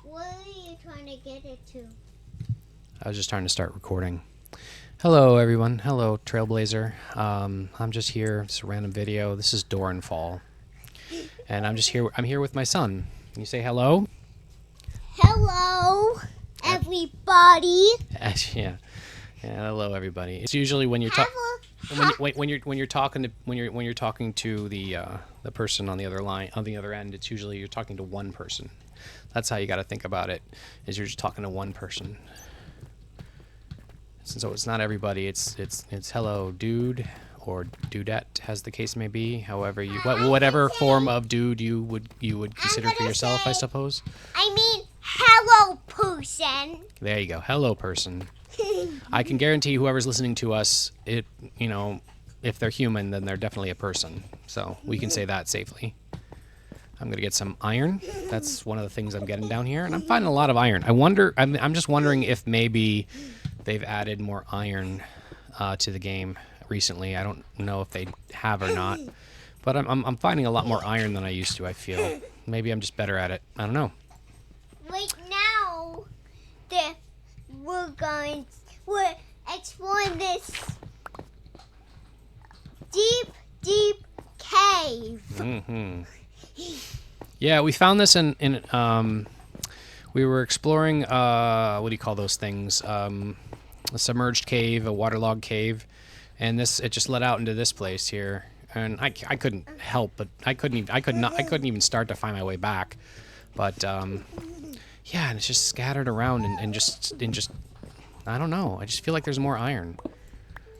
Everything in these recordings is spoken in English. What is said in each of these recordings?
What are you trying to get it to? I was just trying to start recording. Hello, everyone. Hello, Trailblazer. I'm just here. It's a random video. This is Dorenfall, and I'm just here. I'm here with my son. Can you say hello? Hello, everybody. Yeah. Hello, everybody. It's usually when you're when you're talking to the person on the other line, on the other end. It's usually you're talking to one person. That's how you got to think about it. Is you're just talking to one person. So it's not everybody. It's hello, dude, or dudette, as the case may be. However whatever form of dude you would consider for yourself, I suppose. I mean, hello, person. There you go. Hello, person. I can guarantee whoever's listening to us, if they're human, then they're definitely a person. So we can say that safely. I'm going to get some iron. That's one of the things I'm getting down here. And I'm finding a lot of iron. I'm just wondering if maybe they've added more iron to the game recently. I don't know if they have or not. But I'm finding a lot more iron than I used to, I feel. Maybe I'm just better at it. I don't know. Right now, we're exploring this deep cave. Mm-hmm. Yeah, we found this in we were exploring what do you call those things? A submerged cave, a waterlogged cave, and it just led out into this place here. And I couldn't help, but I couldn't even start to find my way back. But yeah, and it's just scattered around and just I don't know. I just feel like there's more iron.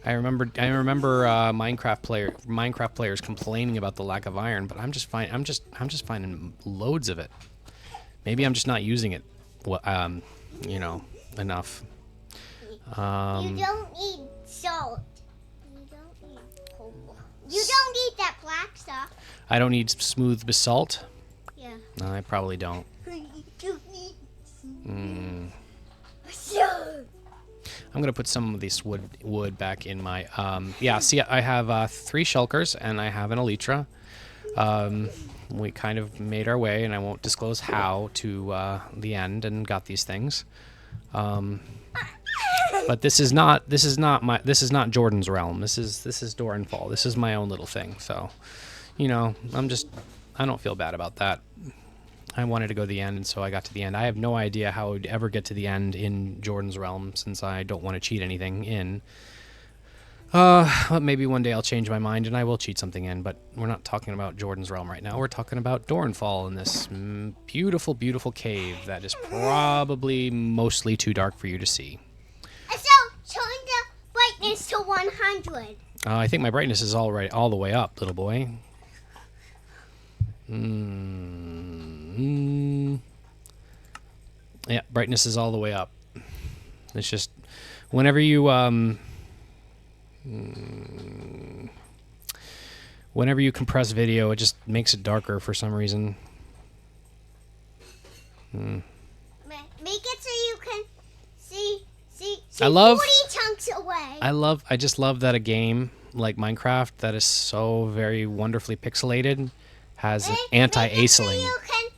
I remember Minecraft players complaining about the lack of iron, but I'm just finding loads of it. Maybe I'm just not using it, enough. You don't need salt. You don't need that black stuff. I don't need smooth basalt. Yeah. No, I probably don't. You need I'm gonna put some of this wood back in my see, I have 3 shulkers and I have an elytra. We kind of made our way, and I won't disclose how, to the end and got these things. But this is not Jordan's realm. This is Dorenfall. This is my own little thing. So, I don't feel bad about that. I wanted to go to the end, and so I got to the end. I have no idea how I would ever get to the end in Jordan's realm, since I don't want to cheat anything in. But maybe one day I'll change my mind and I will cheat something in, but we're not talking about Jordan's realm right now. We're talking about Dorenfall in this beautiful, beautiful cave that is probably mostly too dark for you to see. So, turn the brightness to 100. I think my brightness is all the way up, little boy. Yeah, brightness is all the way up. It's just whenever you compress video, it just makes it darker for some reason. Make it so you can see 40 chunks away. I just love that a game like Minecraft that is so very wonderfully pixelated has anti-aceling. So you can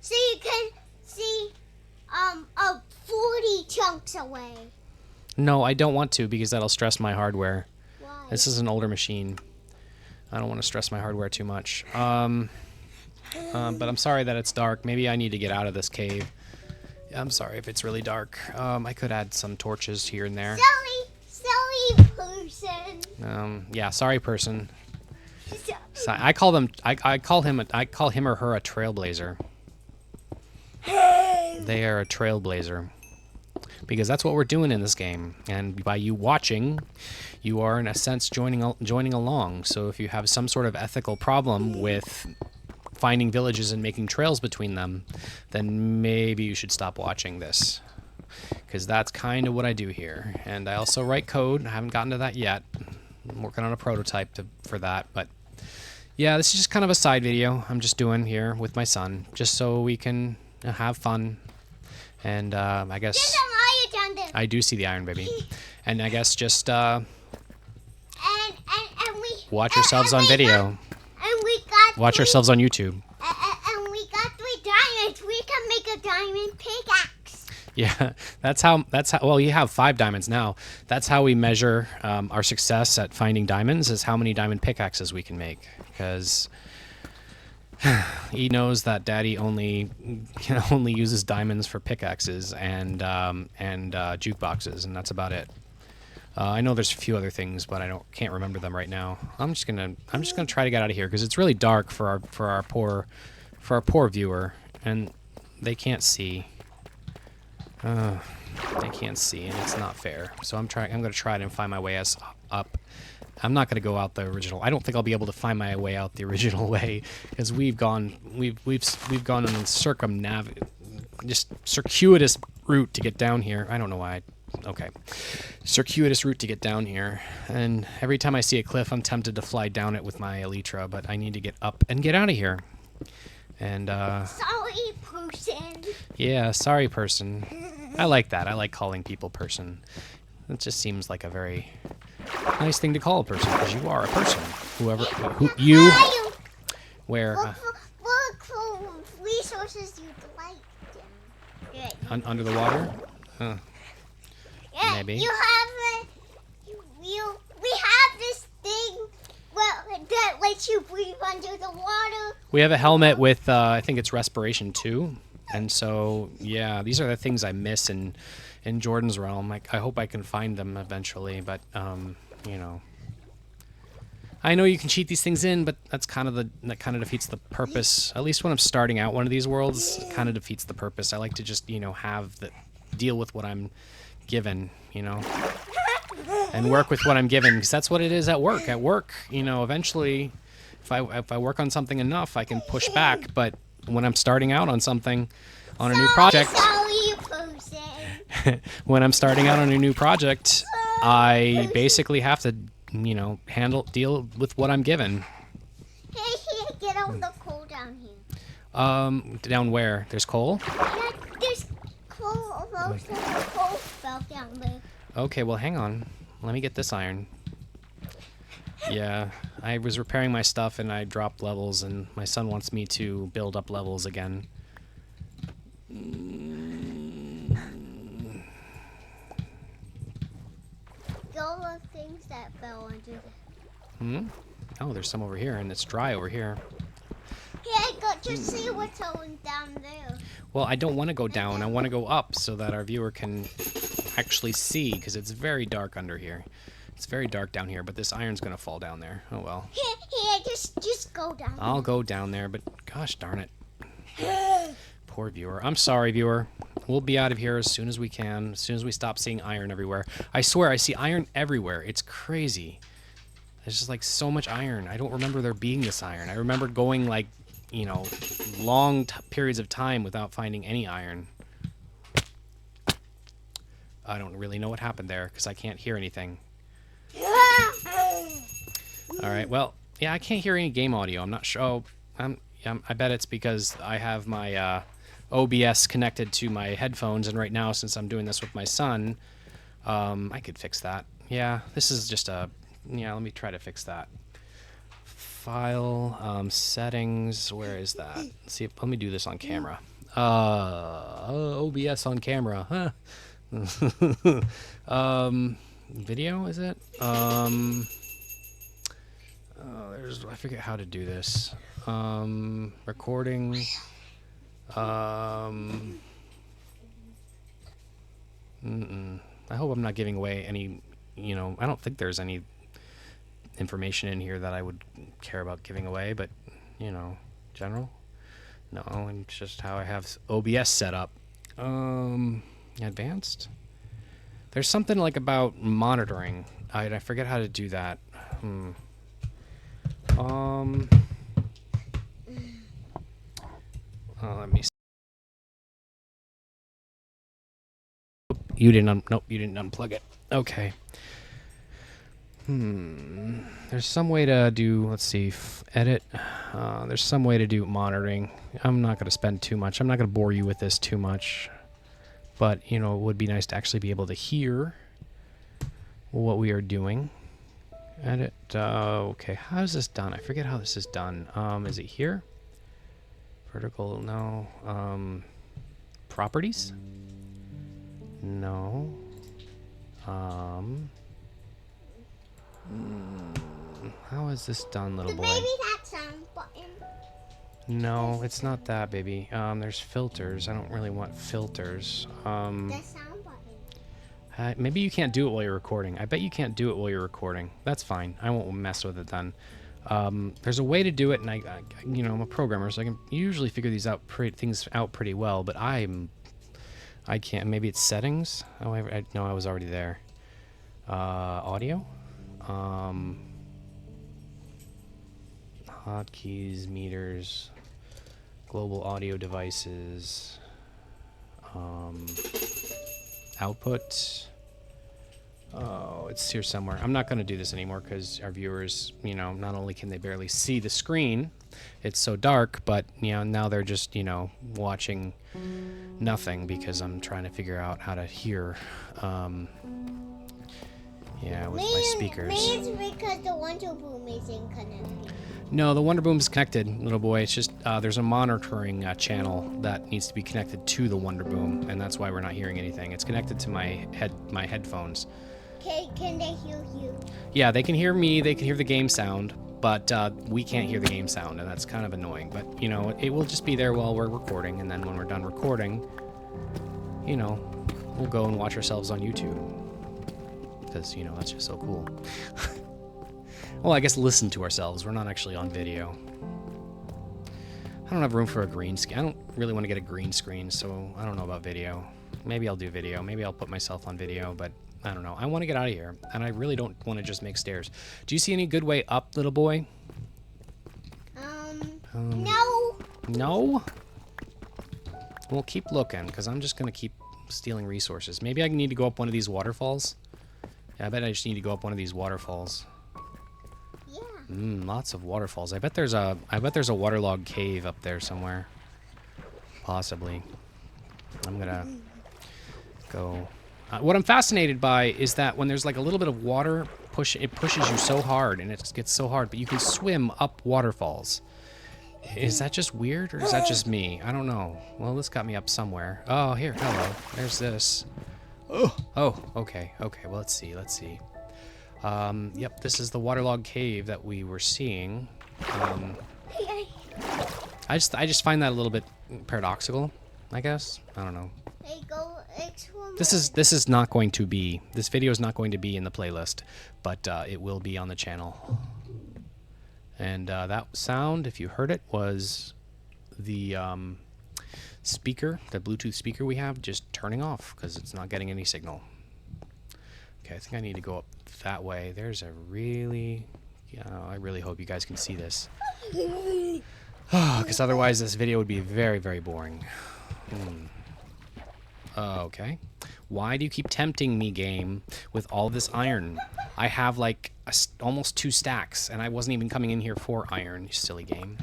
see 40 chunks away. No, I don't want to, because that'll stress my hardware. Why? This is an older machine. I don't want to stress my hardware too much. But I'm sorry that it's dark. Maybe I need to get out of this cave. I'm sorry if it's really dark. I could add some torches here and there. Sorry, person. Yeah, sorry, person. So I call him or her a trailblazer. They are a trailblazer. Because that's what we're doing in this game, and by you watching, you are in a sense joining along. So if you have some sort of ethical problem with finding villages and making trails between them, then maybe you should stop watching this, because that's kind of what I do here. And I also write code. I haven't gotten to that yet. I'm working on a prototype for that, but yeah, this is just kind of a side video I'm just doing here with my son, just so we can have fun. And I guess I do see the iron, baby. And I guess just watch yourselves on video. Watch yourselves on YouTube. And we got 3 diamonds. a diamond pickaxe. Yeah, that's how, well, you have 5 diamonds now. That's how we measure our success at finding diamonds, is how many diamond pickaxes we can make. Because he knows that Daddy only uses diamonds for pickaxes and jukeboxes, and that's about it. I know there's a few other things, but can't remember them right now. I'm just gonna try to get out of here because it's really dark for our poor viewer, and they can't see. They can't see, and it's not fair. So I'm gonna try to find my way up. I'm not gonna go out the original. I don't think I'll be able to find my way out the original way because we've gone on a just circuitous route to get down here. I don't know why. Okay, circuitous route to get down here, and every time I see a cliff, I'm tempted to fly down it with my elytra, but I need to get up and get out of here. And sorry, person. Yeah, sorry, person. I like that. I like calling people person. It just seems like a very nice thing to call a person, because you are a person. Where? Look for resources you'd like. Under the water? Yeah, Maybe. You have we have this thing that lets you breathe under the water. We have a helmet with I think it's respiration 2, and so yeah, these are the things I miss in Jordan's realm. I hope I can find them eventually, but you know, I know you can cheat these things in, but that kind of defeats the purpose. At least when I'm starting out one of these worlds, it kind of defeats the purpose. I like to just deal with what I'm given, and work with what I'm given, because that's what it is at work. At work, eventually, if I work on something enough, I can push back. But when I'm starting out on something, on a new project, when I'm starting out on a new project, I basically have to, deal with what I'm given. Hey, get all the coal down here. Down where? There's coal? Yeah, there's coal. Most of the coal fell down there. Okay, well, hang on. Let me get this iron. Yeah, I was repairing my stuff and I dropped levels, and my son wants me to build up levels again. All the things that fell under Oh, there's some over here, and it's dry over here. Yeah, just see what's going down there. Well, I don't want to go down. I want to go up so that our viewer can actually see, because it's very dark under here. It's very dark down here, but this iron's going to fall down there. Oh, well. Here, just go down. I'll go down there, but gosh darn it. Poor viewer. I'm sorry, viewer. We'll be out of here as soon as we can, as soon as we stop seeing iron everywhere. I swear, I see iron everywhere. It's crazy. There's just, so much iron. I don't remember there being this iron. I remember going, long periods of time without finding any iron. I don't really know what happened there, because I can't hear anything. Alright, well, yeah, I can't hear any game audio. I'm not sure. I bet it's because I have my OBS connected to my headphones, and right now, since I'm doing this with my son, I could fix that. Yeah, this is just let me try to fix that. File, settings, where is that? Let's see, let me do this on camera. OBS on camera, huh? Video, is it? I forget how to do this. Recording. I hope I'm not giving away any, I don't think there's any information in here that I would care about giving away, but, general? No, and just how I have OBS set up. Advanced? There's something about monitoring. I forget how to do that. Let me see. You didn't unplug it. Okay. There's some way to do, let's see, edit. There's some way to do monitoring. I'm not going to spend too much. I'm not going to bore you with this too much. But, it would be nice to actually be able to hear what we are doing. Edit. Okay, how is this done? I forget how this is done. Is it here? Vertical, no. Properties? No. How is this done, little boy? Maybe that sound button. No, it's not that, baby. There's filters. I don't really want filters. The sound button. Maybe you can't do it while you're recording. I bet you can't do it while you're recording. That's fine. I won't mess with it then. There's a way to do it, and you know, I'm a programmer, so I can usually figure things out pretty well. But I can't. Maybe it's settings. Oh, no, I was already there. Audio. Hotkeys, meters, global audio devices, output. Oh, it's here somewhere. I'm not going to do this anymore because our viewers, you know, not only can they barely see the screen, it's so dark, but, you know, now they're just, you know, watching nothing because I'm trying to figure out how to hear, yeah, with my speakers. Maybe it's because the Wonder Boom isn't connected. No, the Wonder Boom's connected, little boy. It's just there's a monitoring channel that needs to be connected to the Wonder Boom, and that's why we're not hearing anything. It's connected to my headphones. Can they hear you? Yeah, they can hear me. They can hear the game sound, but we can't hear the game sound, and that's kind of annoying. But you know, it will just be there while we're recording, and then when we're done recording, you know, we'll go and watch ourselves on YouTube because you know that's just so cool. Well, I guess listen to ourselves. We're not actually on video. I don't have room for a green screen. I don't really want to get a green screen, so I don't know about video. Maybe I'll do video. Maybe I'll put myself on video, but I don't know. I want to get out of here, and I really don't want to just make stairs. Do you see any good way up, little boy? No. No? Well, keep looking, because I'm just going to keep stealing resources. Maybe I need to go up one of these waterfalls. Yeah, I bet I just need to go up one of these waterfalls. Lots of waterfalls. I bet there's a waterlogged cave up there somewhere. Possibly. I'm gonna go. What I'm fascinated by is that when there's like a little bit of water, it pushes you so hard, and it gets so hard, but you can swim up waterfalls. Is that just weird, or is that just me? I don't know. Well, this got me up somewhere. Oh, here, hello. There's this. Oh, okay. Well, let's see. Yep, this is the waterlogged cave that we were seeing. I just find that a little bit paradoxical, I guess. I don't know. Hey, go explore. This video is not going to be in the playlist, but it will be on the channel. And that sound, if you heard it, was the speaker, the Bluetooth speaker we have, just turning off because it's not getting any signal. Okay, I think I need to go up that way. There's a really... I really hope you guys can see this. Because otherwise this video would be very, very boring. Okay. Why do you keep tempting me, game, with all this iron? I have like almost 2 stacks, and I wasn't even coming in here for iron, you silly game.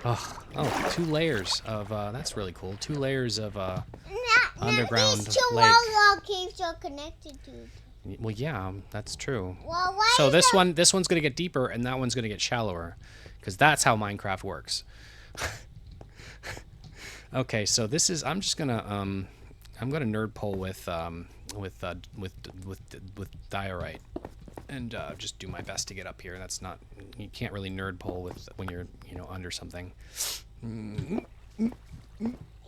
Oh, 2 layers of... that's really cool. 2 layers of underground these 2 lake. waterlogged caves are connected to. Well, yeah, that's true. Well, why so is this one's gonna get deeper, and that one's gonna get shallower, because that's how Minecraft works. Okay, so this is. I'm gonna nerd pole with diorite, and just do my best to get up here. That's not. You can't really nerd pole with when you're under something.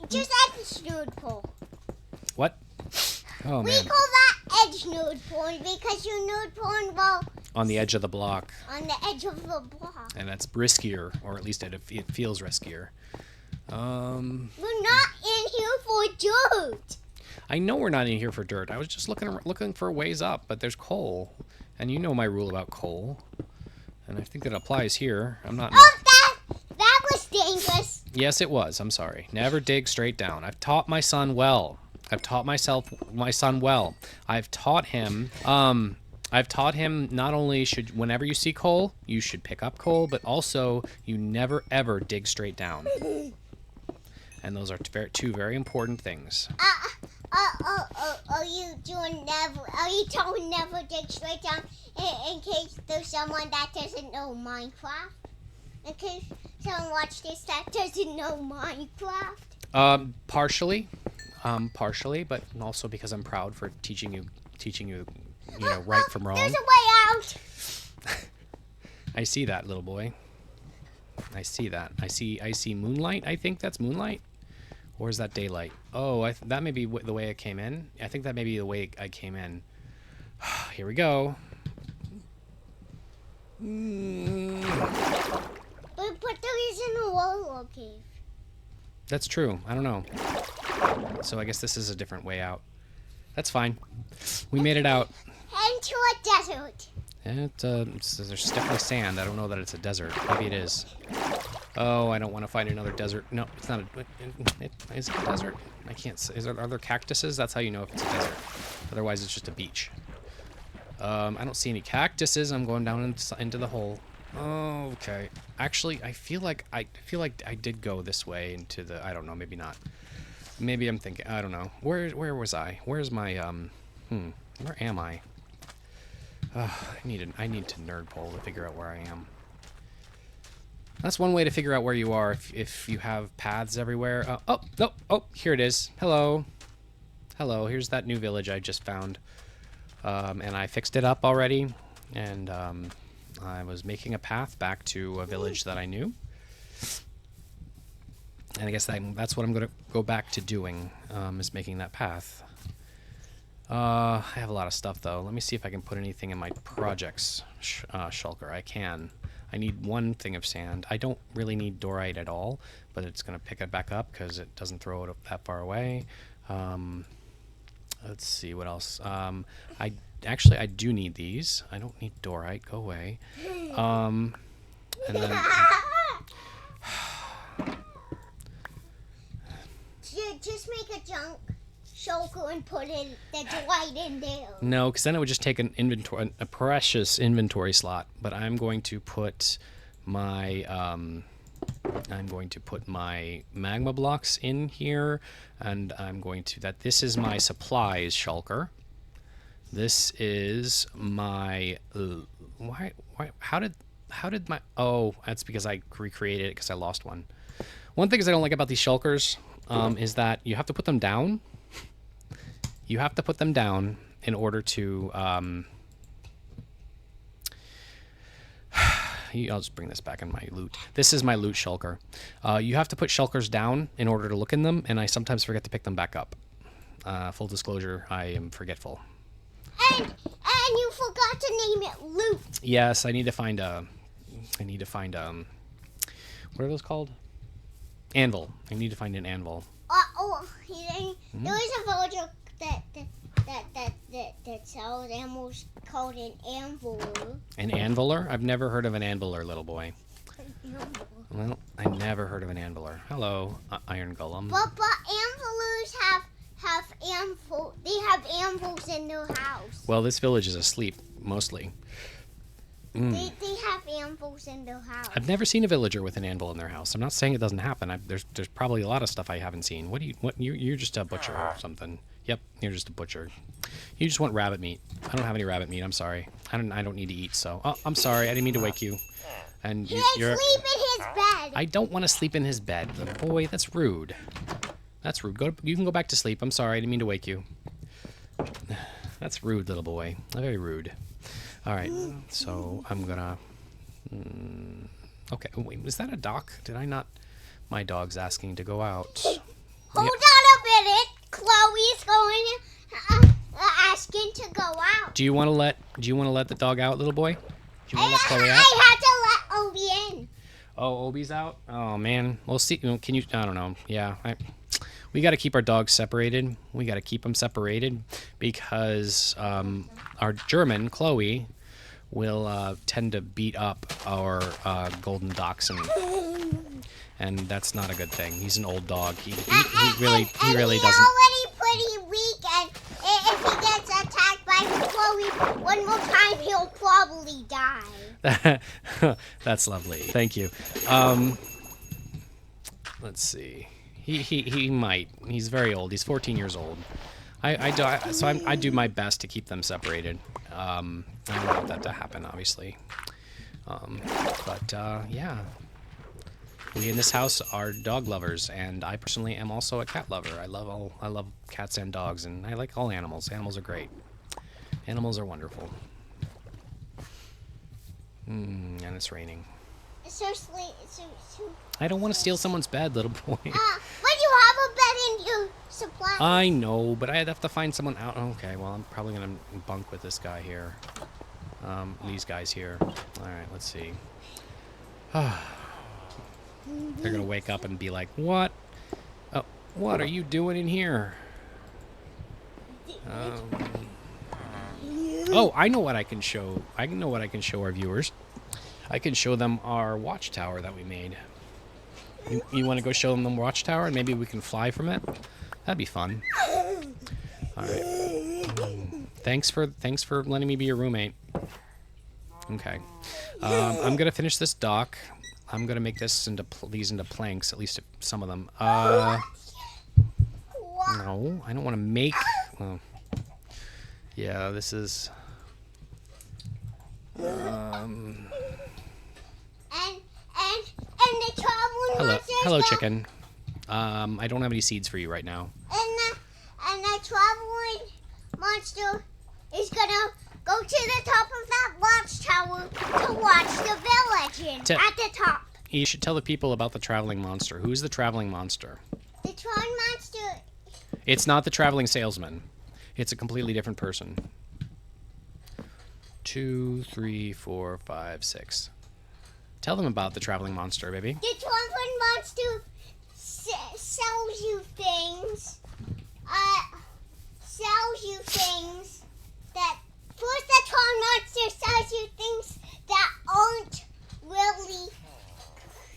Just edge node pole. What? Oh, we man. call that edge node pole because you node pole on the edge of the block. On the edge of the block. And that's riskier, or at least it feels riskier. We're not in here for dirt. I know we're not in here for dirt. I was just looking for ways up, but there's coal, and you know my rule about coal, and I think that applies here. I'm not. Oh, that was dangerous. Yes, it was. I'm sorry. Never dig straight down. I've taught my son well. I've taught my son well. I've taught him not only whenever you see coal, you should pick up coal, but also you never ever dig straight down. And those are 2 very important things. Are you telling never dig straight down in case there's someone that doesn't know Minecraft? In case someone watched this that doesn't know Minecraft? Partially. Partially, but also because I'm proud for teaching you, right from wrong. There's a way out. I see that, little boy. I see that. I see moonlight. I think that's moonlight, or is that daylight? Oh, that may be the way I came in. I think that may be the way I came in. Here we go. But there isn't a Lolo cave. That's true. I don't know. So I guess this is a different way out. That's fine. We made it out. Into a desert. There's definitely sand. I don't know that it's a desert. Maybe it is. Oh, I don't want to find another desert. No, it's not is it a desert? I can't say. Are there cactuses? That's how you know if it's a desert. Otherwise, it's just a beach. I don't see any cactuses. I'm going down into the hole. Oh, okay. Actually, I feel like I did go this way into the. I don't know. Maybe not. Maybe I'm thinking. I don't know. Where was I? Where's my Where am I? I need to nerd poll to figure out where I am. That's one way to figure out where you are if you have paths everywhere. Oh, no. Oh, here it is. Hello. Hello. Here's that new village I just found. And I fixed it up already. And I was making a path back to a village that I knew. And I guess that's what I'm going to go back to doing, is making that path. I have a lot of stuff, though. Let me see if I can put anything in my projects shulker. I can. I need one thing of sand. I don't really need dorite at all, but it's going to pick it back up because it doesn't throw it that far away. Let's see what else. I do need these. I don't need dorite. Go away. And then just make a junk shulker and put the dwight in there. No, because then it would just take a precious inventory slot. But I'm going to put my magma blocks in here, and I'm going to this is my supplies shulker. This is my how did my that's because I recreated it because I lost one. One thing I don't like about these shulkers is that you have to put them down. You have to put them down in order to I'll just bring this back in my loot. This is my loot shulker. You have to put shulkers down in order to look in them, and I sometimes forget to pick them back up. Full disclosure, I am forgetful. And you forgot to name it loot. Yes, I need to find what are those called? Anvil. I need to find an anvil. There is a villager that sells animals called an anviler. An anviler? I've never heard of an anviler, little boy. Well, I never heard of an anviler. Hello, Iron Golem. But anvilers have anvils in their house. Well, this village is asleep mostly. They have anvils in their house. I've never seen a villager with an anvil in their house. I'm not saying it doesn't happen. There's probably a lot of stuff I haven't seen. You're just a butcher or something. Yep, you're just a butcher. You just want rabbit meat. I don't have any rabbit meat. I'm sorry. I don't need to eat. So, I'm sorry. I didn't mean to wake you. And He can sleep in his bed. I don't want to sleep in his bed, little boy. That's rude. That's rude. You can go back to sleep. I'm sorry. I didn't mean to wake you. That's rude, little boy. Very rude. All right, so I'm gonna. Okay, wait, was that a dock? Did I not? My dog's asking to go out. Hold on a minute. Chloe's going asking to go out. Do you want to let the dog out, little boy? Do you want to let Chloe out? I had to let Obi in. Oh, Obi's out. Oh man, we'll see. Can you? I don't know. Yeah, we got to keep our dogs separated. We got to keep them separated because our German, Chloe, will tend to beat up our golden dachshund. And that's not a good thing. He's an old dog. He really doesn't. He's already pretty weak, and if he gets attacked by Chloe one more time, he'll probably die. That's lovely. Thank you. Let's see. He might. He's very old. He's 14 years old. I do my best to keep them separated. I don't want that to happen, obviously. Yeah. We in this house are dog lovers, and I personally am also a cat lover. I love cats and dogs, and I like all animals. Animals are great. Animals are wonderful. And it's raining. Seriously, I don't want to steal someone's bed, little boy. but you have a bed in your supply. I know, but I'd have to find someone out. Okay, well, I'm probably gonna bunk with this guy here. These guys here. All right, let's see. They're gonna wake up and be like, "What? What are you doing in here?" Oh, I know what I can show. I know what I can show our viewers. I can show them our watchtower that we made. You want to go show them the watchtower, and maybe we can fly from it? That'd be fun. All right. Thanks for letting me be your roommate. Okay. I'm gonna finish this dock. I'm gonna make these into planks, at least some of them. No, I don't want to make. Well, yeah, this is. And the traveling Hello, chicken. I don't have any seeds for you right now. And the traveling monster is gonna go to the top of that watchtower to watch the village at the top. You should tell the people about the traveling monster. Who's the traveling monster? The traveling monster. It's not the traveling salesman. It's a completely different person. 2, 3, 4, 5, 6. Tell them about the traveling monster, baby. The traveling monster sells you things. Sells you things that. First, the traveling monster sells you things that aren't really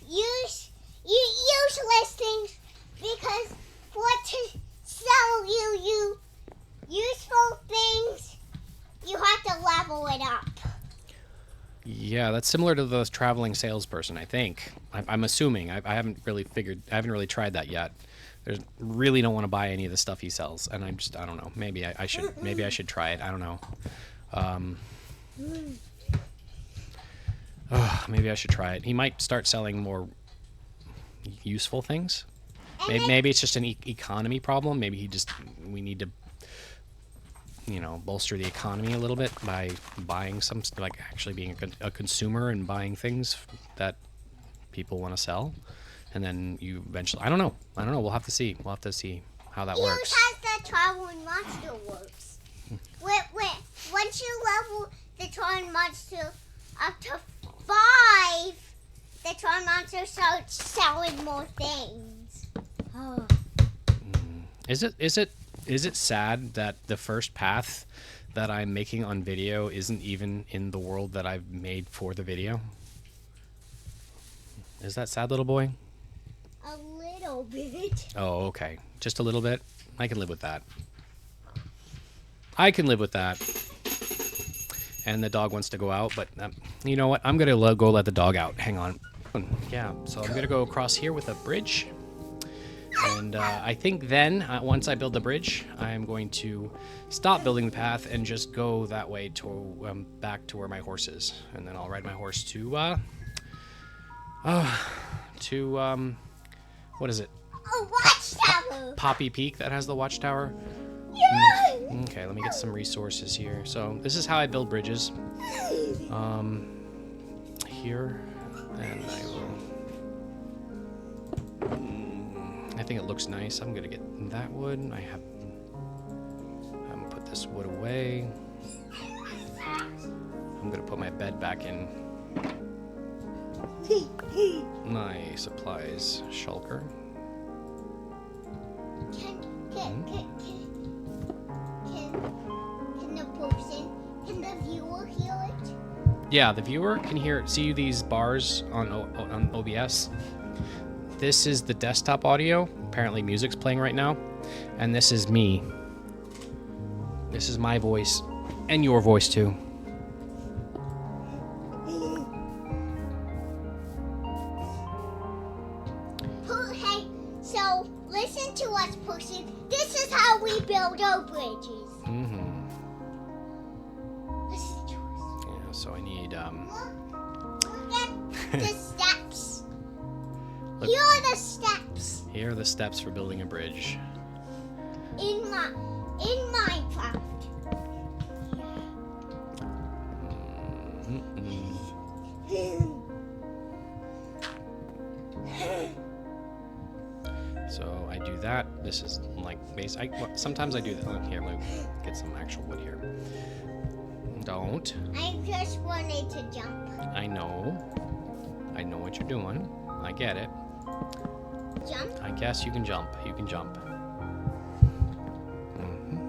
useless things, because to sell you useful things, you have to level it up. Yeah, that's similar to the traveling salesperson, I think. I'm assuming. I haven't really tried that yet. Really don't want to buy any of the stuff he sells, and I don't know. Maybe I should try it. I don't know. Maybe I should try it. He might start selling more useful things. Maybe it's just an economy problem. Maybe we need to, bolster the economy a little bit by buying some, like actually being a consumer and buying things that people want to sell. And then you eventually, I don't know. We'll have to see. We'll have to see how that works. Here's how the traveling monster works. Once you level the traveling monster up to 5, the traveling monster starts selling more things. Oh. Is it sad that the first path that I'm making on video isn't even in the world that I've made for the video? Is that sad, little boy? A little bit. Oh, okay. Just a little bit? I can live with that. And the dog wants to go out, but you know what? I'm going to go let the dog out. Hang on. Yeah, so I'm going to go across here with a bridge. And I think then, once I build the bridge, I'm going to stop building the path and just go that way to back to where my horse is. And then I'll ride my horse to what is it? A watchtower. Poppy Peak that has the watchtower. Yeah. Okay, let me get some resources here. So this is how I build bridges. Here, and I think it looks nice. I'm gonna get that wood. I'm gonna put this wood away. I'm gonna put my bed back in my supplies shulker. Can the viewer hear it? Yeah, the viewer can hear it. See these bars on OBS? This is the desktop audio. Apparently music's playing right now. And this is me. This is my voice. And your voice too. Hey, so listen to us, person. This is how we build our bridges. Listen to us. Yeah, so I need Look at the steps. Look, Here are the steps here are the steps for building a bridge. in Minecraft. So I do that. This is like base. Sometimes I do that. Oh, here, Luke, get some actual wood here. Don't. I just wanted to jump. I know. I know what you're doing. I get it. Jump? I guess you can jump. You can jump.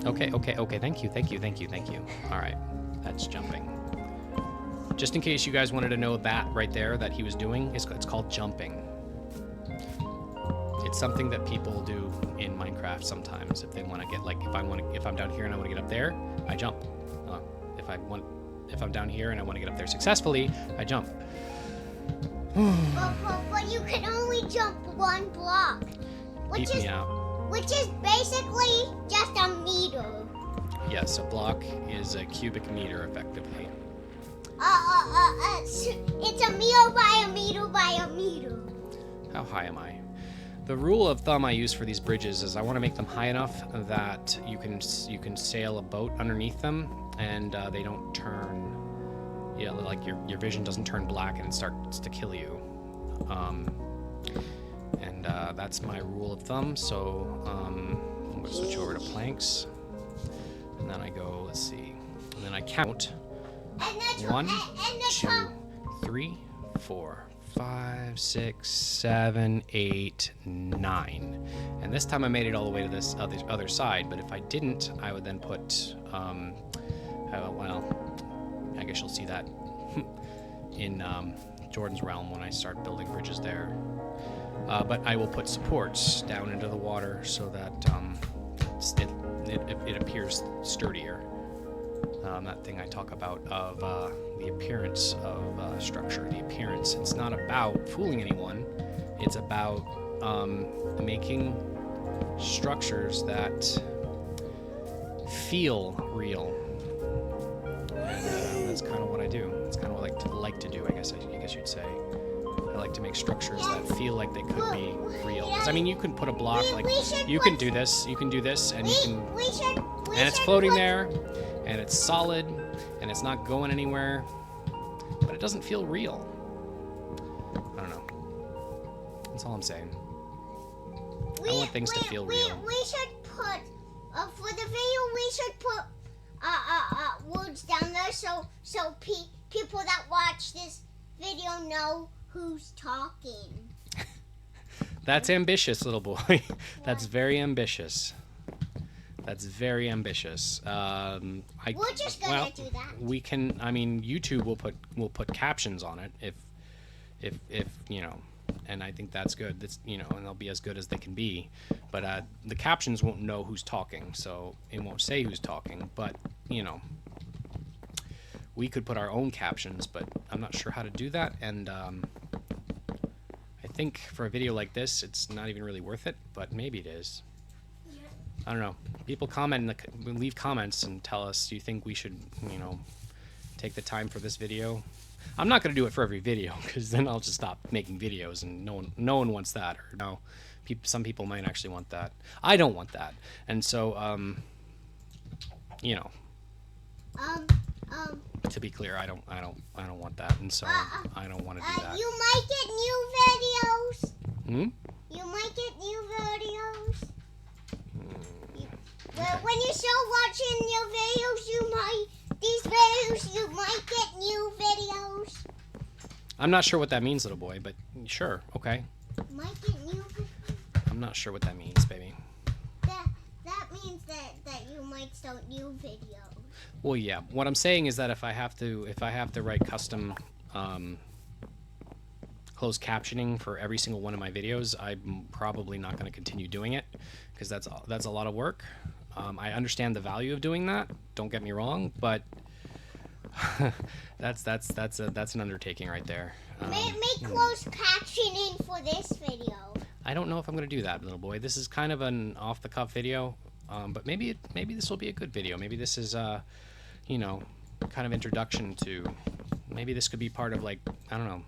Okay, okay, okay. Thank you, thank you, thank you, thank you. All right, that's jumping. Just in case you guys wanted to know that right there that he was doing, it's called jumping. It's something that people do in Minecraft sometimes if they want to get like if I'm down here and I want to get up there, I jump. If I'm down here and I want to get up there successfully, I jump. But you can only jump one block, which is basically just a meter. Yes, a block is a cubic meter, effectively. It's a meter by a meter by a meter. How high am I? The rule of thumb I use for these bridges is I want to make them high enough that you can sail a boat underneath them and they don't turn. Yeah, like your vision doesn't turn black and it starts to kill you. That's my rule of thumb. So I'm going to switch over to planks. And then I go, let's see. And then I count. 1, 2, 3, 4, 5, 6, 7, 8, 9. And this time I made it all the way to this other side. But if I didn't, I would then put, well, I guess you'll see that in Jordan's realm when I start building bridges there. But I will put supports down into the water so that it appears sturdier. That thing I talk about of the appearance of structure. The appearance. It's not about fooling anyone. It's about making structures that feel real. And that's kind of what I do. It's kind of what I like to do, I guess you'd say. I like to make structures that feel like they could be real. 'Cause, I mean, you can put a block like you can do this, and you can, and it's floating there, and it's solid, and it's not going anywhere, but it doesn't feel real. I don't know. That's all I'm saying. I want things to feel real. We should put for the video. We should put words down there so people that watch this video know who's talking. That's ambitious, little boy. That's very ambitious. That's very ambitious. We're just gonna do that. We can. I mean, YouTube will put captions on it if you know, and I think that's good. That's and they'll be as good as they can be. But the captions won't know who's talking, so it won't say who's talking. But we could put our own captions, but I'm not sure how to do that. And I think for a video like this, it's not even really worth it. But maybe it is. I don't know. People leave comments and tell us, do you think we should, take the time for this video? I'm not going to do it for every video because then I'll just stop making videos and no one wants that. Or no, some people might actually want that. I don't want that. And so, to be clear, I don't want that. And so I don't want to do that. You might get new videos. Hmm? You might get new videos. Well, when you start watching new videos, you might get new videos. I'm not sure what that means, little boy, but sure, okay. Might get new videos. I'm not sure what that means, baby. That means that you might start new videos. Well, yeah. What I'm saying is that if I have to write custom closed captioning for every single one of my videos, I'm probably not going to continue doing it because that's a lot of work. I understand the value of doing that. Don't get me wrong, but that's an undertaking right there. Make closed captioning for this video. I don't know if I'm going to do that, little boy. This is kind of an off-the-cuff video, but maybe this will be a good video. Maybe this is kind of introduction to. Maybe this could be part of, like, I don't know,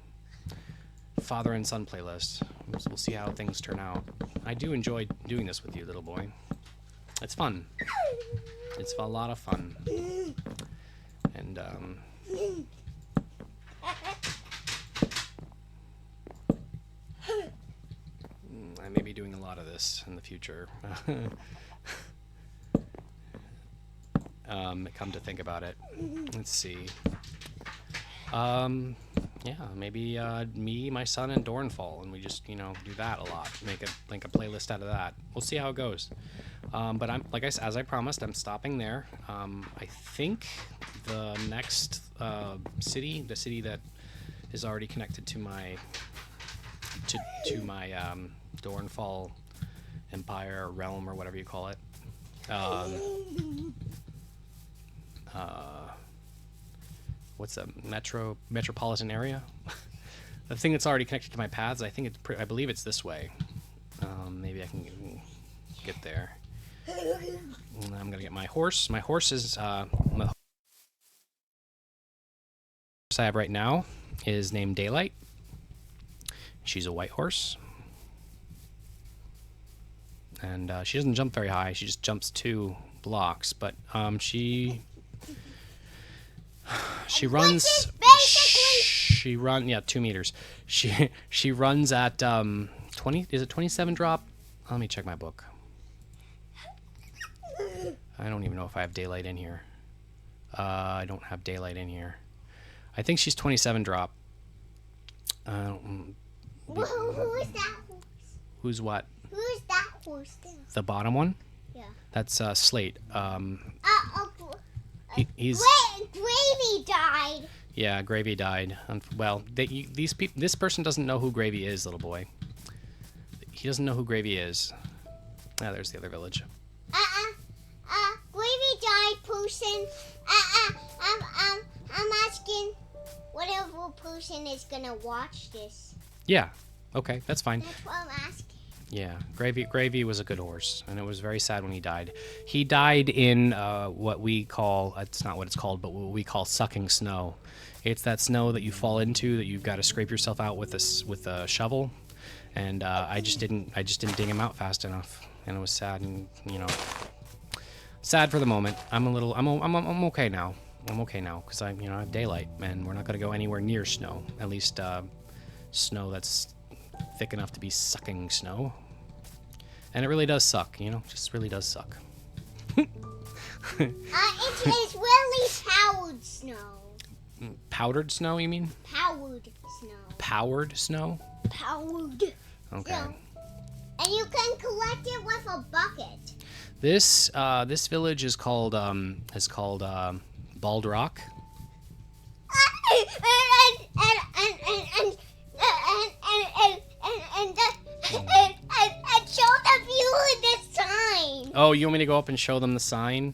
father and son playlist. We'll see how things turn out. I do enjoy doing this with you, little boy. It's fun. It's a lot of fun. And I may be doing a lot of this in the future. Come to think about it. Let's see. Yeah, maybe me, my son, and Dorenfall, and we just, do that a lot. Make a playlist out of that. We'll see how it goes. But I'm as I promised, I'm stopping there. I think the next city, the city that is already connected to my Dorenfall Empire or realm or whatever you call it. What's that? Metropolitan area? The thing that's already connected to my paths. I think I believe it's this way. Maybe I can get there. And I'm gonna get my horse. My horse is the horse I have right now is named Daylight. She's a white horse, and she doesn't jump very high. She just jumps 2 blocks, but she runs. She runs 2 meters. She runs at 20. Is it 27 drop? Let me check my book. I don't even know if I have Daylight in here. I don't have Daylight in here. I think she's 27 drop. Who is that horse? Who's what? Who is that horse? The bottom one? Yeah. That's Slate. He's. Wait, Gravy died. Yeah, Gravy died. Well, this person doesn't know who Gravy is, little boy. He doesn't know who Gravy is. Ah, there's the other village. Gravy died, person. I'm asking whatever person is gonna watch this. Yeah. Okay, that's fine. That's what I'm asking. Yeah, Gravy was a good horse, and it was very sad when he died. He died in what we call, it's not what it's called, but what we call sucking snow. It's that snow that you fall into that you've got to scrape yourself out with a shovel, and I just didn't dig him out fast enough, and it was sad, and sad for the moment. I'm okay now. I'm okay now because I have Daylight, and we're not going to go anywhere near snow. At least snow that's thick enough to be sucking snow. And it really does suck, just really does suck. It is really powdered snow. Powdered snow, you mean? Powdered snow. Powered snow? Powdered. Okay. Snow. And you can collect it with a bucket. This village is called Bald Rock. And show the viewer the sign. Oh, you want me to go up and show them the sign?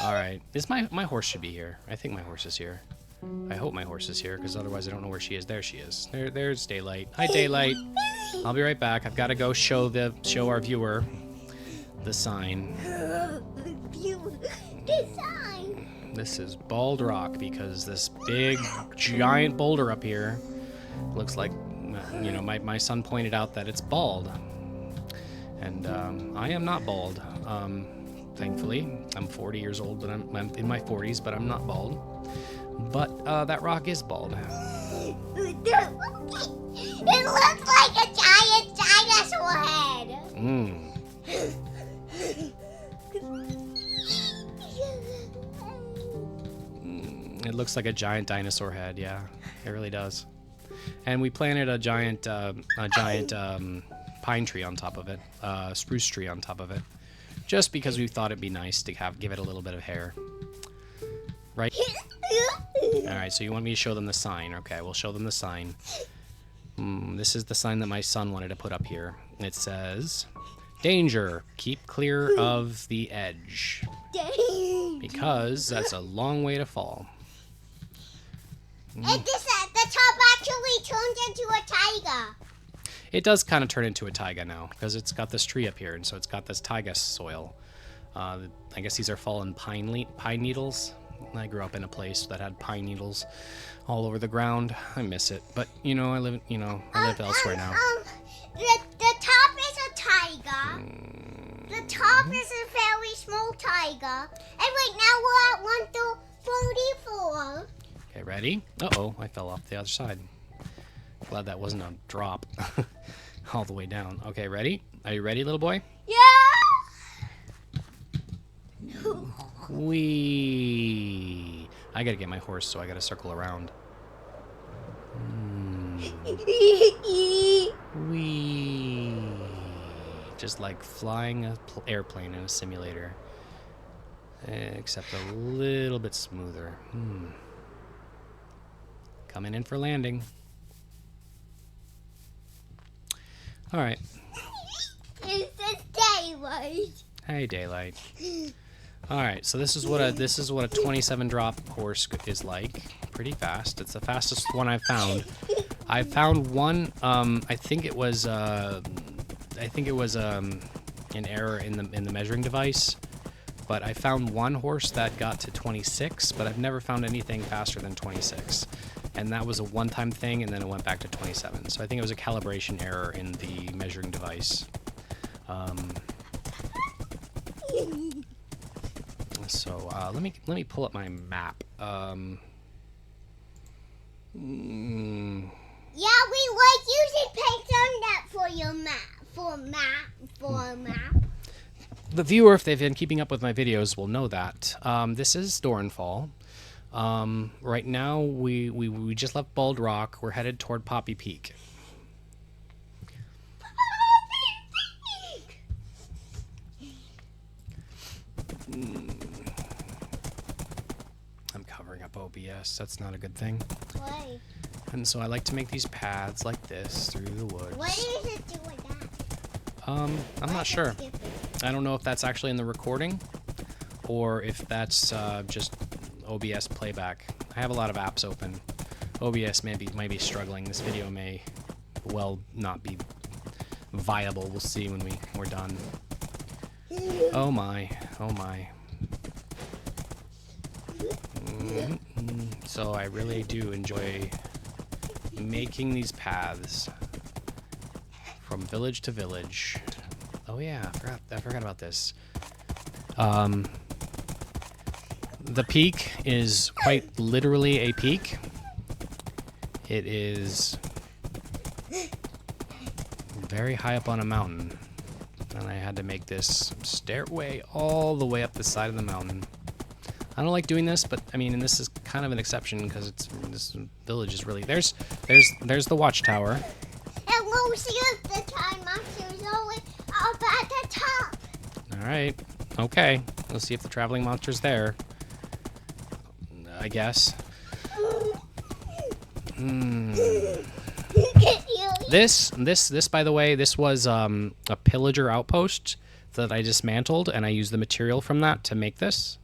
All right. My horse should be here. I think my horse is here. I hope my horse is here, because otherwise I don't know where she is. There she is. There's Daylight. Hi, Daylight. I'll be right back. I've got to go show our viewer the sign. The sign. This is Bald Rock because this big giant boulder up here looks like, my son pointed out that it's bald, and I am not bald. Thankfully, I'm 40 years old, but I'm in my 40s, but I'm not bald. But that rock is bald. It looks like a giant dinosaur head. It looks like a giant dinosaur head. Yeah, it really does. And we planted a giant pine tree on top of it, spruce tree on top of it, just because we thought it'd be nice to give it a little bit of hair. Right? All right, so you want me to show them the sign? Okay, we'll show them the sign. This is the sign that my son wanted to put up here. It says, "Danger, keep clear of the edge." Because that's a long way to fall. And the top actually turns into a tiger. It does kind of turn into a taiga now, because it's got this tree up here, and so it's got this taiga soil. I guess these are fallen pine needles. I grew up in a place that had pine needles all over the ground. I miss it, but I live elsewhere now. The top is a tiger. The top is a very small tiger. And right now we're at 1 to 44. Okay, ready? Uh-oh, I fell off the other side. Glad that wasn't a drop all the way down. Okay, ready? Are you ready, little boy? Yeah! Whee! I gotta get my horse, so I gotta circle around. Whee! Just like flying an airplane in a simulator. Except a little bit smoother. Coming in for landing. Alright. It's the daylight. Hey, daylight. All right, so this is what a 27 drop horse is like. Pretty fast. It's the fastest one I've found. I found one. I think it was an error in the measuring device, but I found one horse that got to 26. But I've never found anything faster than 26, and that was a one-time thing, and then it went back to 27. So I think it was a calibration error in the measuring device. So let me pull up my map. Yeah, we like using paint on that for your map. For a map. The viewer, if they've been keeping up with my videos, will know that. This is Dorenfall. Right now, we just left Bald Rock. We're headed toward Poppy Peak. I'm covering up OBS. That's not a good thing. Why? And so I like to make these paths like this through the woods. Why does it do like that? I'm not sure. I don't know if that's actually in the recording or if that's just OBS playback. I have a lot of apps open. OBS might be struggling. This video may well not be viable. We'll see when we're done. Oh my. Oh my. So I really do enjoy making these paths from village to village. Oh yeah, I forgot about this. The peak is quite literally a peak. It is very high up on a mountain, and I had to make this stairway all the way up the side of the mountain. I don't like doing this, but I mean, and this is kind of an exception because this village is really there's the watchtower. And we'll see if the time monster is always up at the top. All right, okay. Let's see if the traveling monster's there. I guess. This by the way, this was a pillager outpost that I dismantled, and I used the material from that to make this.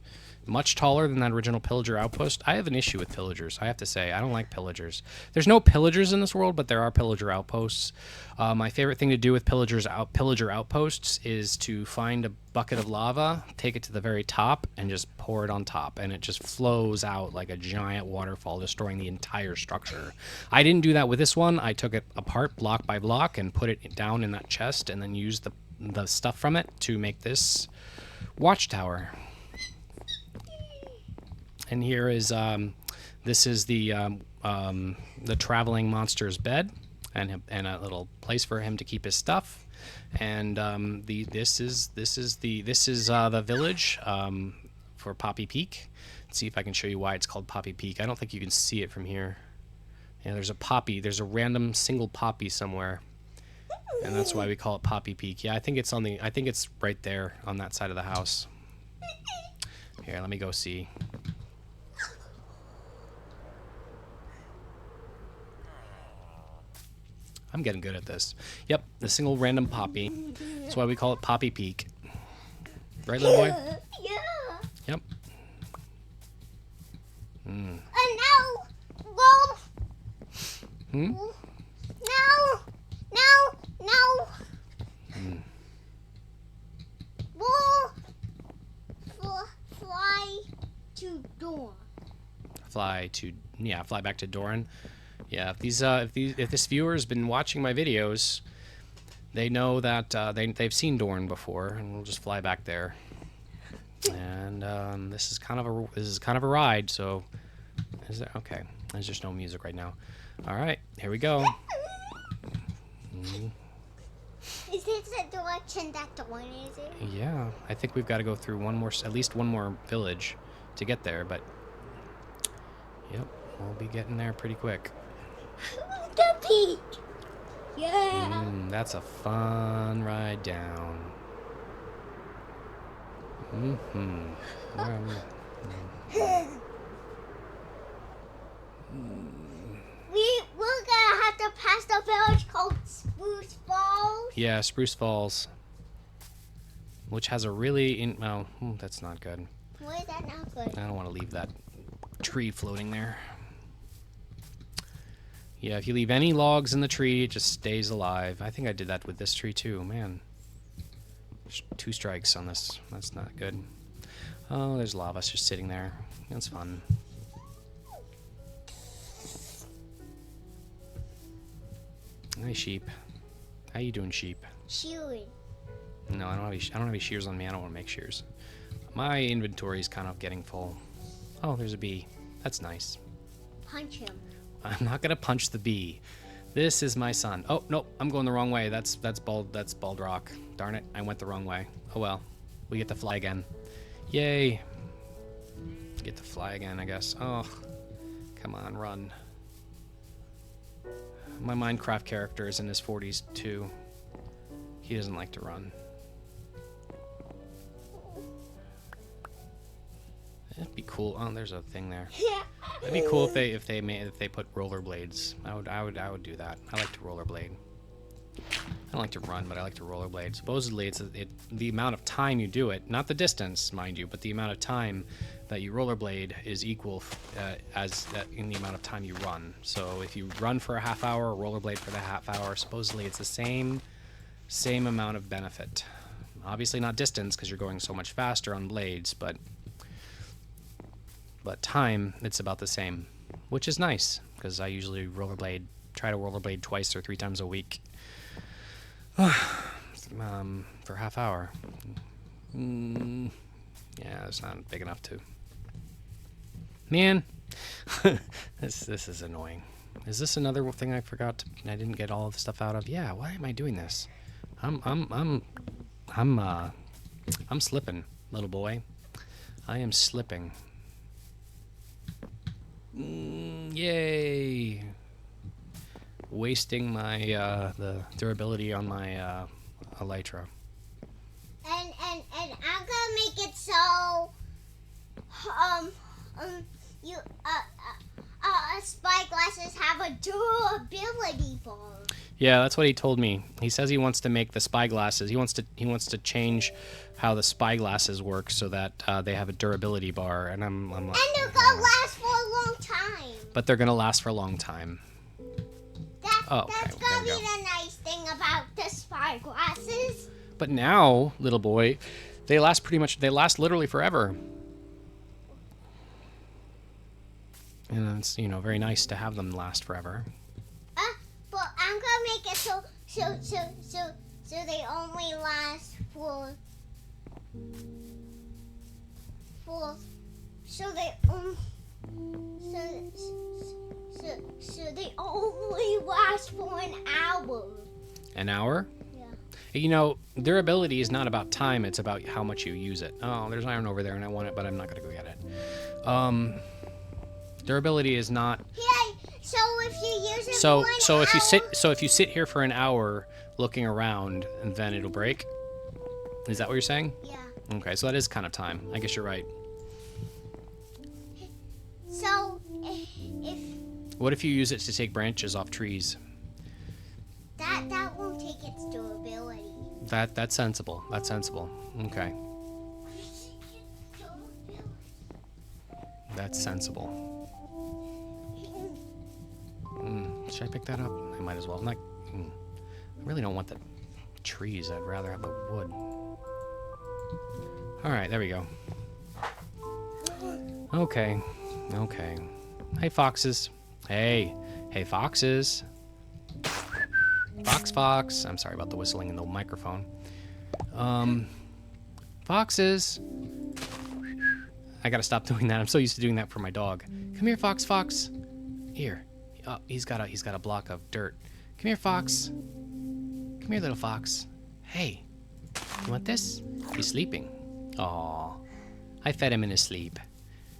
Much taller than that original pillager outpost. I have an issue with pillagers, I have to say. I don't like pillagers. There's no pillagers in this world, but there are pillager outposts. My favorite thing to do with pillager outposts is to find a bucket of lava, take it to the very top, and just pour it on top, and it just flows out like a giant waterfall, destroying the entire structure. I didn't do that with this one. I took it apart block by block and put it down in that chest, and then used the stuff from it to make this watchtower. And here is this is the traveling monster's bed, and a little place for him to keep his stuff. And this is the village for Poppy Peak. Let's see if I can show you why it's called Poppy Peak. I don't think you can see it from here. Yeah, there's a poppy. There's a random single poppy somewhere, and that's why we call it Poppy Peak. Yeah, I think it's I think it's right there on that side of the house. Here, let me go see. I'm getting good at this. Yep, the single random poppy. That's why we call it Poppy Peak. Right, little boy? Yeah. Yep. And now, well, no. We'll fly to to Dawn. Fly back to Doran. Yeah, if this viewer has been watching my videos, they know that they've seen Doran before, and we'll just fly back there. And this is kind of a ride. So, is there? Okay, there's just no music right now. All right, here we go. Is this the direction that Dawn is in? Yeah, I think we've got to go through at least one more village to get there, but yep, we'll be getting there pretty quick. The peak. Yeah. That's a fun ride down. We're gonna have to pass the village called Spruce Falls. Yeah, Spruce Falls, which has a really that's not good. Why is that not good? I don't want to leave that tree floating there. Yeah, if you leave any logs in the tree, it just stays alive. I think I did that with this tree too. Man, there's 2 strikes on this. That's not good. Oh, there's lava just sitting there. That's fun. Hey, sheep. How you doing, sheep? Chewing. No, I don't have any shears on me. I don't want to make shears. My inventory is kind of getting full. Oh, there's a bee. That's nice. Punch him. I'm not gonna punch the bee. This is my son. Oh no, I'm going the wrong way. That's Bald Rock. Darn it, I went the wrong way. Oh well, we get to fly again. Yay! Get to fly again, I guess. Oh, come on, run. My Minecraft character is in his 40s too. He doesn't like to run. It'd be cool. Oh, there's a thing there. Yeah. It'd be cool if they put rollerblades. I would do that. I like to rollerblade. I don't like to run, but I like to rollerblade. Supposedly, the amount of time you do it, not the distance, mind you, but the amount of time that you rollerblade is equal in the amount of time you run. So if you run for a half hour or rollerblade for the half hour, supposedly it's the same amount of benefit. Obviously not distance because you're going so much faster on blades, but time, it's about the same, which is nice because I usually try to rollerblade twice or 3 times a week for half hour. Yeah, it's not big enough to. Man, this is annoying. Is this another thing I forgot? I didn't get all of the stuff out of. Yeah, why am I doing this? I'm slipping, little boy. I am slipping. Yay! Wasting my the durability on my elytra. And I'm gonna make it so you spyglasses have a durability bar. Yeah, that's what he told me. He says he wants to make the spyglasses. He wants to change how the spyglasses work so that they have a durability bar. And I'm like, and they're gonna last for a long time. But they're gonna last for a long time. That's gonna be the nice thing about the spyglasses. But now, little boy, they last literally forever. And it's, very nice to have them last forever. But I'm gonna make it so they only last for so they only last for an hour. An hour? Yeah. Durability is not about time, it's about how much you use it. Oh, there's iron over there and I want it, but I'm not going to go get it. Durability is not... Yeah, so if you use it for an hour... if you sit here for an hour looking around, then it'll break? Is that what you're saying? Yeah. Okay, so that is kind of time. I guess you're right. So, if... What if you use it to take branches off trees? That won't take its durability. That's sensible. That's sensible. Okay. That's sensible. Should I pick that up? I might as well. I really don't want the trees. I'd rather have the wood. All right, there we go. Okay. Okay. Hey, foxes. Hey. Hey, foxes. Fox, fox. I'm sorry about the whistling in the microphone. Foxes. I gotta stop doing that. I'm so used to doing that for my dog. Come here, fox, fox. Here. Oh, he's got a block of dirt. Come here, fox. Come here, little fox. Hey. You want this? He's sleeping. Aw. I fed him in his sleep.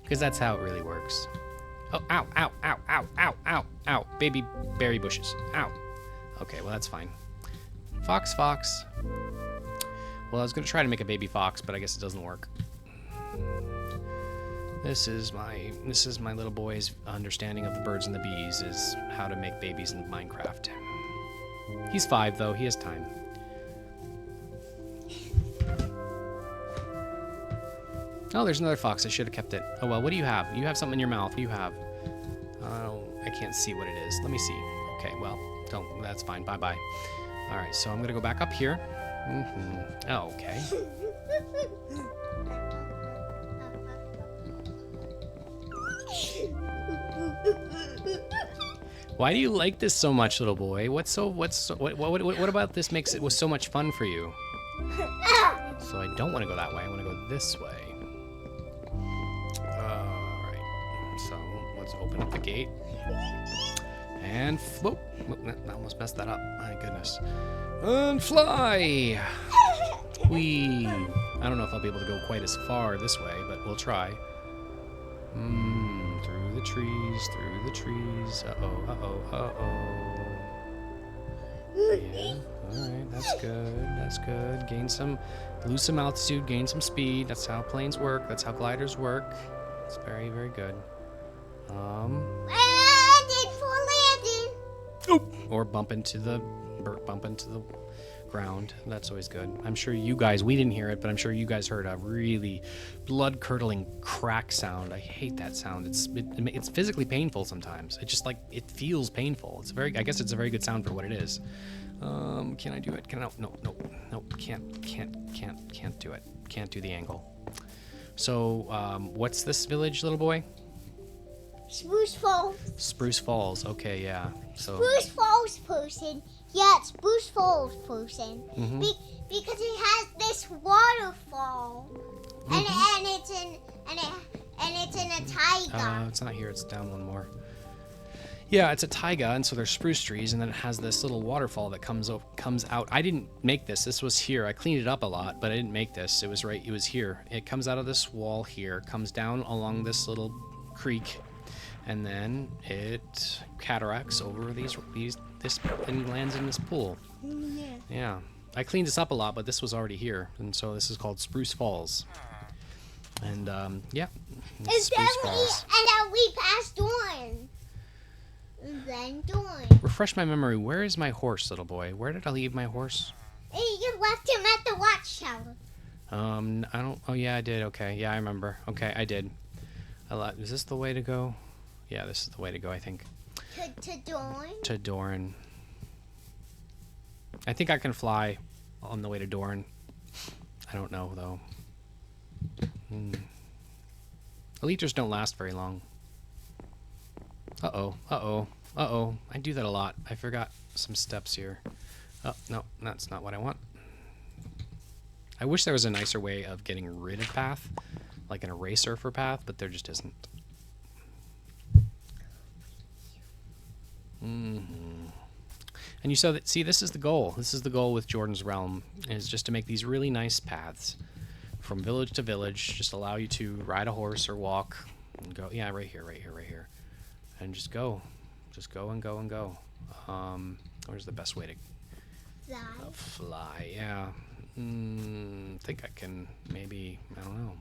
Because that's how it really works. Oh, ow, ow, ow, ow, ow, ow, ow. Baby berry bushes. Ow. Okay, well, that's fine. Fox, fox. Well, I was going to try to make a baby fox, but I guess it doesn't work. This is my little boy's understanding of the birds and the bees, is how to make babies in Minecraft. He's 5, though. He has time. Oh, there's another fox. I should have kept it. Oh, well, what do you have? You have something in your mouth. What do you have? Oh, I can't see what it is. Let me see. Okay, well, don't. That's fine. Bye-bye. All right, so I'm going to go back up here. Oh, okay. Why do you like this so much, little boy? What about this makes it was so much fun for you? So I don't want to go that way. I want to go this way. Alright. So let's open up the gate. And float. I almost messed that up. My goodness. And fly! Whee! I don't know if I'll be able to go quite as far this way, but we'll try. Through the trees, through the trees. Uh-oh, uh-oh, uh-oh. Yeah, alright, that's good, that's good. Lose some altitude, gain some speed. That's how planes work, that's how gliders work. It's very, very good. Landing for landing. Oop. Or bump into the ground. That's always good. I'm sure you guys, we didn't hear it, but I'm sure you guys heard a really blood-curdling crack sound. I hate that sound. It's physically painful sometimes. It just it feels painful. I guess it's a very good sound for what it is. Can I do it? No, can't do it. Can't do the angle. So, what's this village, little boy? Spruce Falls. Spruce Falls. Okay, yeah. So Spruce Falls person. Yeah, it's Spruce Falls person. Because it has this waterfall, and it's in a taiga. It's not here. It's down one more. Yeah, it's a taiga, and so there's spruce trees, and then it has this little waterfall that comes out. I didn't make this. This was here. I cleaned it up a lot, but I didn't make this. It was here. It comes out of this wall here, comes down along this little creek, and then it cataracts over this and lands in this pool. Yeah. I cleaned this up a lot, but this was already here, and so this is called Spruce Falls. And yeah. And then we passed on. Then Dawn. Refresh my memory. Where is my horse, little boy? Where did I leave my horse? You left him at the watchtower. I don't. Oh yeah, I did. Okay, yeah, I remember. Okay, I did. Is this the way to go? Yeah, this is the way to go, I think. To Dawn? To Doran. I think I can fly on the way to Doran. I don't know, though. Elytras don't last very long. Uh-oh, uh-oh, uh-oh. I do that a lot. I forgot some steps here. Oh, no, that's not what I want. I wish there was a nicer way of getting rid of path, like an eraser for path, but there just isn't. And you saw that. See, this is the goal. This is the goal with Jordan's Realm, is just to make these really nice paths from village to village. Just allow you to ride a horse or walk and go. Yeah, right here, right here, right here, and just go and go and go. Where's the best way to fly? Yeah. Think I can maybe. I don't know.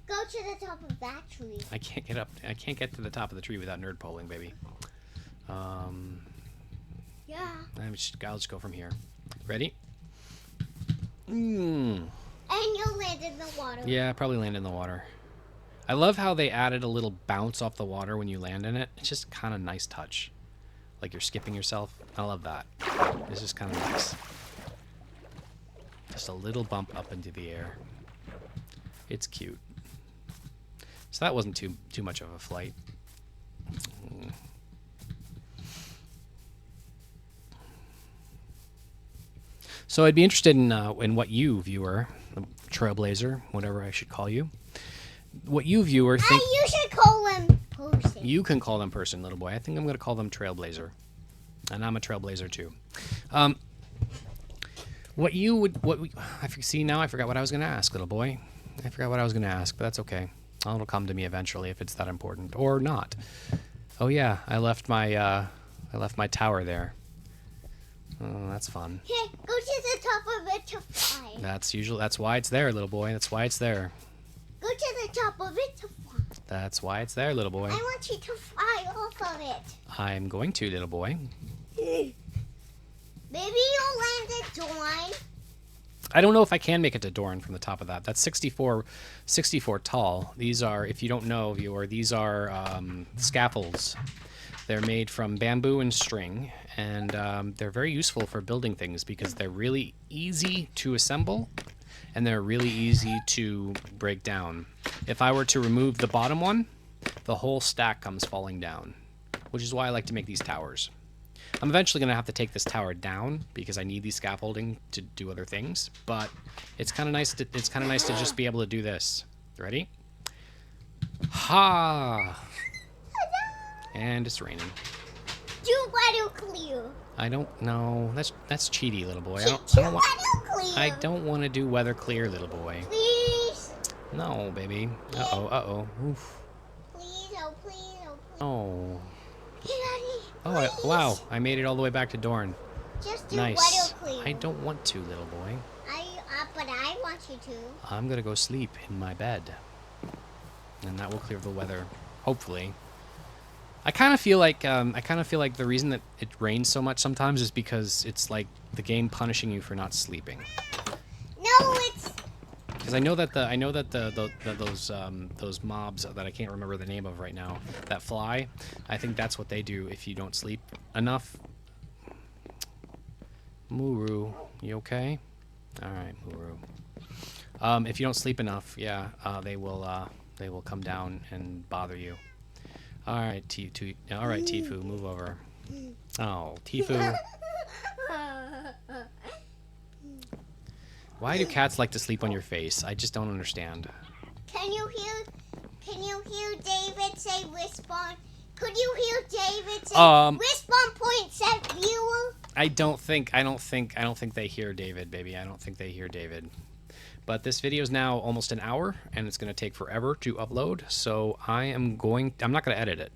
Go to the top of that tree. I can't get up. I can't get to the top of the tree without nerd polling, baby. Yeah. I'll just go from here. Ready? And you'll land in the water. Yeah, probably land in the water. I love how they added a little bounce off the water when you land in it. It's just kind of nice touch. Like you're skipping yourself. I love that. It's just kind of nice. Just a little bump up into the air. It's cute. So that wasn't too much of a flight. So I'd be interested in what you, viewer, trailblazer, whatever I should call you, what you, viewer, think. You should call them person. You can call them person, little boy. I think I'm going to call them trailblazer, and I'm a trailblazer too. What you would, see now? I forgot what I was going to ask, little boy. I forgot what I was going to ask, but that's okay. It'll come to me eventually if it's that important or not. Oh yeah, I left my tower there. Oh, that's fun. Here, go to the top of it to fly. That's why it's there, little boy. That's why it's there. Go to the top of it to fly. That's why it's there, little boy. I want you to fly off of it. I'm going to, little boy. Maybe you'll land at Dawn. I don't know if I can make it to Doran from the top of that. That's 64 tall. These are, if you don't know, viewer, these are scaffolds. They're made from bamboo and string, and they're very useful for building things because they're really easy to assemble, and they're really easy to break down. If I were to remove the bottom one, the whole stack comes falling down, which is why I like to make these towers. I'm eventually going to have to take this tower down because I need these scaffolding to do other things, but it's kind of nice to just be able to do this. Ready? Ha! And it's raining. Do weather clear. I don't know. That's cheaty, little boy. I don't want to do weather clear, little boy. Please. No, baby. Uh-oh. Oof. Please, oh please, oh please. Oh. Daddy, Oh, wow. I made it all the way back to Doran. Just do Nice. weather clear. I don't want to, little boy. But I want you to. I'm going to go sleep in my bed. And that will clear the weather, hopefully. I kind of feel like the reason that it rains so much sometimes is because it's like the game punishing you for not sleeping. No, it's Because I know that those mobs that I can't remember the name of right now that fly, I think that's what they do if you don't sleep enough. Muru, you okay? All right, Muru. If you don't sleep enough, yeah, they will come down and bother you. All right, Tifu, move over. Oh, Tifu. Why do cats like to sleep on your face? I just don't understand. Can you hear David say respawn? Could you hear David say respawn point set viewer? I don't think they hear David, baby. I don't think they hear David. But this video is now almost an hour, and it's going to take forever to upload. So I'm not going to edit it.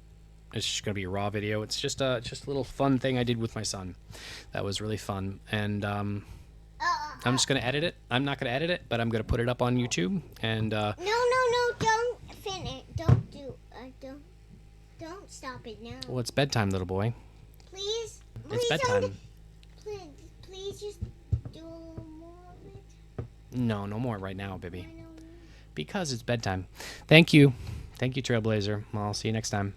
It's just going to be a raw video. It's just a little fun thing I did with my son. That was really fun. And I'm just going to edit it. I'm not going to edit it, but I'm going to put it up on YouTube. And No, don't finish. Don't stop it now. Well, it's bedtime, little boy. Please. It's bedtime. Please just do more of it. No more right now, baby. Because it's bedtime. Thank you. Thank you, Trailblazer. I'll see you next time.